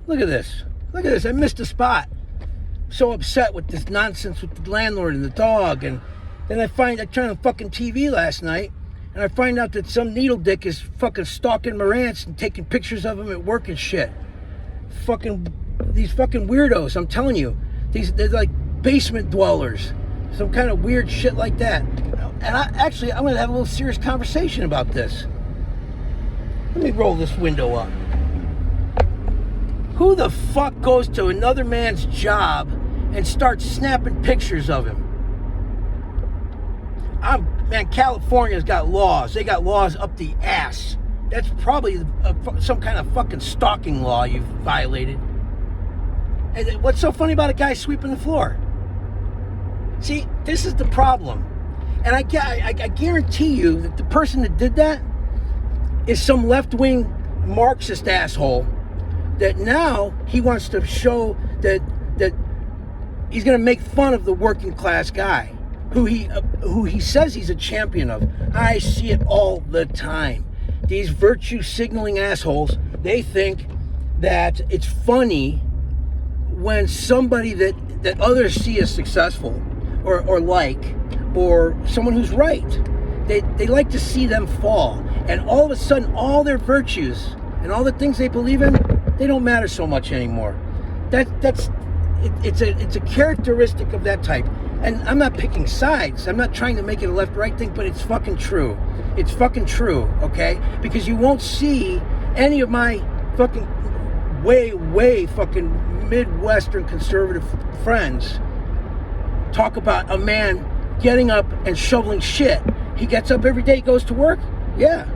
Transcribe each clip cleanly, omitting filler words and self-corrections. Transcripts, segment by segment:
Look at this. Look at this. I missed a spot. So upset with this nonsense with the landlord and the dog. And then I turned on fucking TV last night, and I find out that some needle dick is fucking stalking Morantz and taking pictures of him at work and shit. These fucking weirdos, I'm telling you. They're like basement dwellers. Some kind of weird shit like that. And I'm going to have a little serious conversation about this. Let me roll this window up. Who the fuck goes to another man's job and starts snapping pictures of him? Man, California's got laws. They got laws up the ass. That's probably some kind of fucking stalking law you've violated. And what's so funny about a guy sweeping the floor? See, this is the problem. And I guarantee you that the person that did that is some left-wing Marxist asshole that now he wants to show that he's going to make fun of the working class guy who he says he's a champion of. I see it all the time. These virtue signaling assholes, they think that it's funny when somebody that others see as successful or like, or someone who's right, they like to see them fall, and all of a sudden all their virtues and all the things they believe in, they don't matter so much anymore. It's a characteristic of that type. And I'm not picking sides. I'm not trying to make it a left-right thing, but it's fucking true. It's fucking true, okay? Because you won't see any of my fucking way fucking Midwestern conservative friends talk about a man getting up and shoveling shit. He gets up every day, goes to work. Yeah,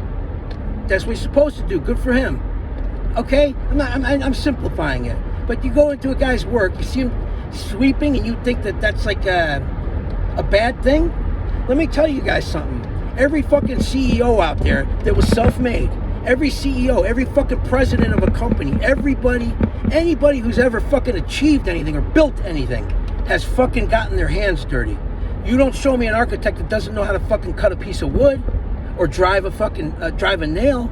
that's what he's supposed to do. Good for him. Okay, I'm simplifying it. But you go into a guy's work, you see him sweeping, and you think that that's like a bad thing. Let me tell you guys something. Every fucking CEO out there that was self-made, every CEO, every fucking president of a company, anybody who's ever fucking achieved anything or built anything has fucking gotten their hands dirty. You don't show me an architect that doesn't know how to fucking cut a piece of wood or drive a nail.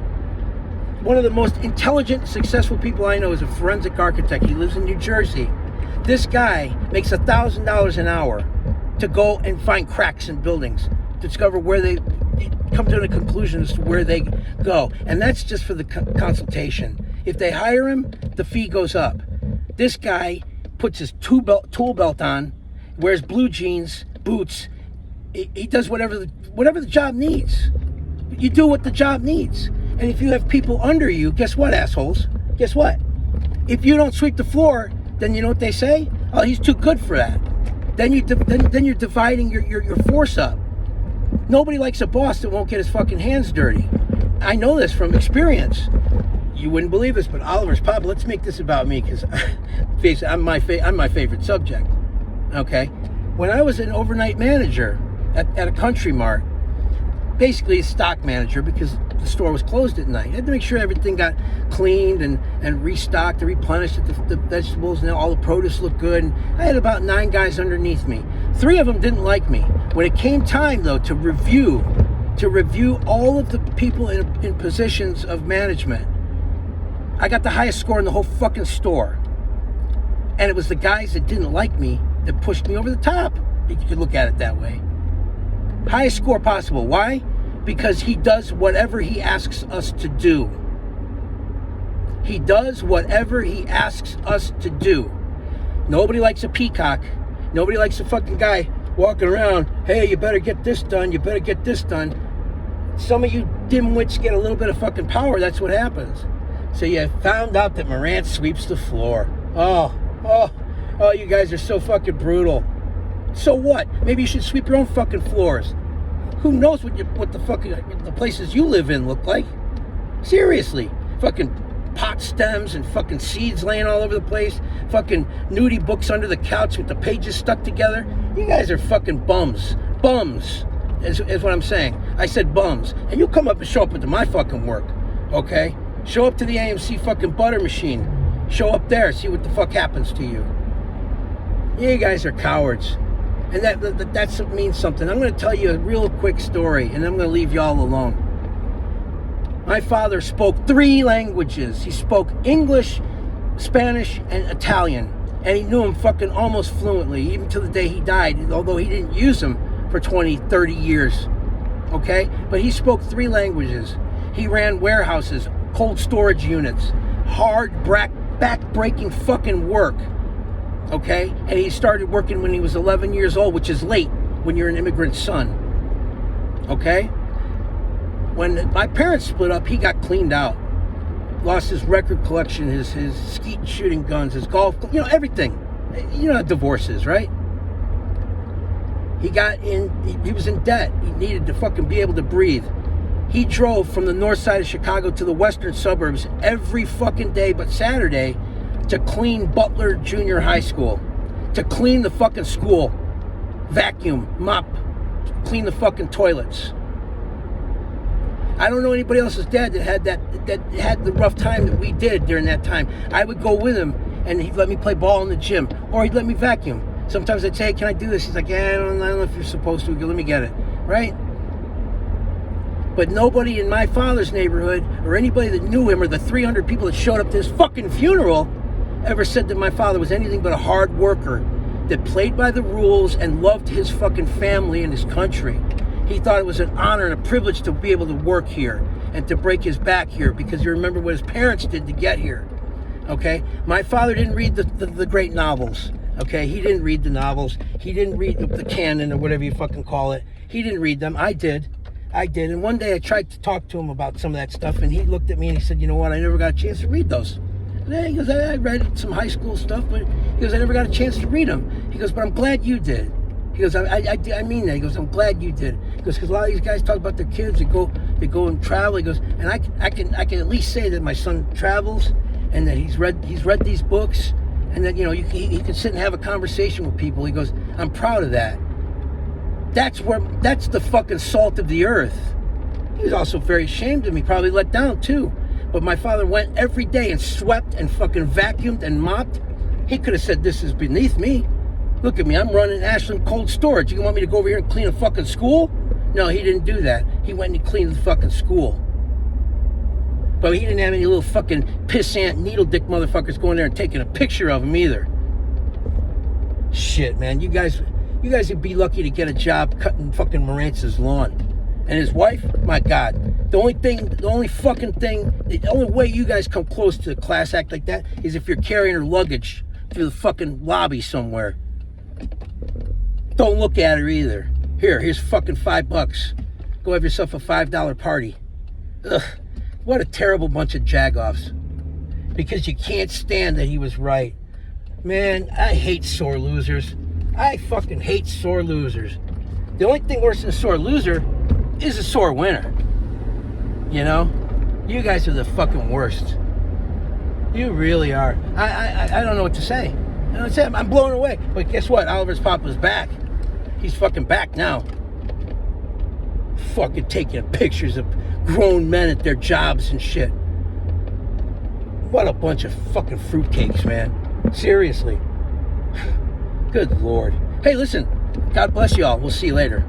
One of the most intelligent, successful people I know is a forensic architect. He lives in New Jersey. This guy makes $1,000 an hour to go and find cracks in buildings, discover where they come to a conclusion as to where they go. And that's just for the consultation. If they hire him, the fee goes up. This guy puts his tool belt on, wears blue jeans, boots. He does whatever the job needs. You do what the job needs. And if you have people under you, guess what, assholes? Guess what? If you don't sweep the floor, then you know what they say? Oh, he's too good for that. Then you're dividing your force up. Nobody likes a boss that won't get his fucking hands dirty. I know this from experience. You wouldn't believe this, but Oliver's Pop. Let's make this about me, because I'm my favorite subject. Okay, when I was an overnight manager at a Country Mart, basically a stock manager, because the store was closed at night. I had to make sure everything got cleaned and restocked and replenished, that the vegetables and all the produce looked good. And I had about 9 guys underneath me. 3 of them didn't like me. When it came time, though, to review all of the people in positions of management, I got the highest score in the whole fucking store. And it was the guys that didn't like me that pushed me over the top, if you could look at it that way. Highest score possible. Why? Because he does whatever he asks us to do. He does whatever he asks us to do. Nobody likes a peacock. Nobody likes a fucking guy walking around, hey, you better get this done, you better get this done. Some of you dimwits get a little bit of fucking power, that's what happens. So you found out that Morantz sweeps the floor. Oh, you guys are so fucking brutal. So what? Maybe you should sweep your own fucking floors. Who knows what the places you live in look like? Seriously. Fucking pot stems and fucking seeds laying all over the place. Fucking nudie books under the couch with the pages stuck together. You guys are fucking bums. Bums is what I'm saying. I said bums. And you come up and show up into my fucking work. Okay? Show up to the AMC fucking butter machine. Show up there. See what the fuck happens to you. You guys are cowards. And that means something. I'm going to tell you a real quick story, and I'm going to leave y'all alone. My father spoke 3 languages. He spoke English, Spanish, and Italian. And he knew them fucking almost fluently, even to the day he died, although he didn't use them for 20, 30 years. Okay? But he spoke 3 languages. He ran warehouses, cold storage units, hard, back-breaking fucking work. Okay? And he started working when he was 11 years old, which is late when you're an immigrant son. Okay? When my parents split up, he got cleaned out. Lost his record collection, his skeet shooting guns, his golf, everything. You know how divorce is, right? He was in debt. He needed to fucking be able to breathe. He drove from the north side of Chicago to the western suburbs every fucking day but Saturday to clean Butler Junior High School. To clean the fucking school. Vacuum, mop, clean the fucking toilets. I don't know anybody else's dad that had the rough time that we did during that time. I would go with him, and he'd let me play ball in the gym, or he'd let me vacuum. Sometimes I'd say, hey, can I do this? He's like, yeah, I don't know if you're supposed to. Let me get it, right? But nobody in my father's neighborhood, or anybody that knew him, or the 300 people that showed up to his fucking funeral, ever said that my father was anything but a hard worker that played by the rules and loved his fucking family and his country. He thought it was an honor and a privilege to be able to work here and to break his back here, because you remember what his parents did to get here. Okay? My father didn't read the great novels. Okay? He didn't read the novels. He didn't read the canon or whatever you fucking call it. He didn't read them. I did. And one day I tried to talk to him about some of that stuff, and he looked at me and he said, you know what? I never got a chance to read those. And he goes, I read some high school stuff, but he goes, I never got a chance to read them. He goes, but I'm glad you did. He goes, I mean that. He goes, I'm glad you did. He goes, because a lot of these guys talk about their kids that go and travel. He goes, and I can at least say that my son travels, and that he's read these books, and that he can sit and have a conversation with people. He goes, I'm proud of that. That's the fucking salt of the earth. He was also very ashamed of me, probably let down too. But my father went every day and swept and fucking vacuumed and mopped. He could have said, this is beneath me. Look at me, I'm running Ashland Cold Storage. You want me to go over here and clean a fucking school? No, he didn't do that. He went and cleaned the fucking school. But he didn't have any little fucking pissant needle dick motherfuckers going there and taking a picture of him either. Shit, man, you guys would be lucky to get a job cutting fucking Morantz's lawn. And his wife, my God, the only way you guys come close to a class act like that is if you're carrying her luggage through the fucking lobby somewhere. Don't look at her either. Here's fucking $5. Go have yourself a $5 party. Ugh, what a terrible bunch of jagoffs. Because you can't stand that he was right. Man, I hate sore losers. I fucking hate sore losers. The only thing worse than a sore loser is a sore winner. You know? You guys are the fucking worst. You really are. I don't know what to say. I'm blown away. But guess what? Oliver's Papa's back. He's fucking back now. Fucking taking pictures of grown men at their jobs and shit. What a bunch of fucking fruitcakes, man. Seriously. Good Lord. Hey, listen. God bless you all. We'll see you later.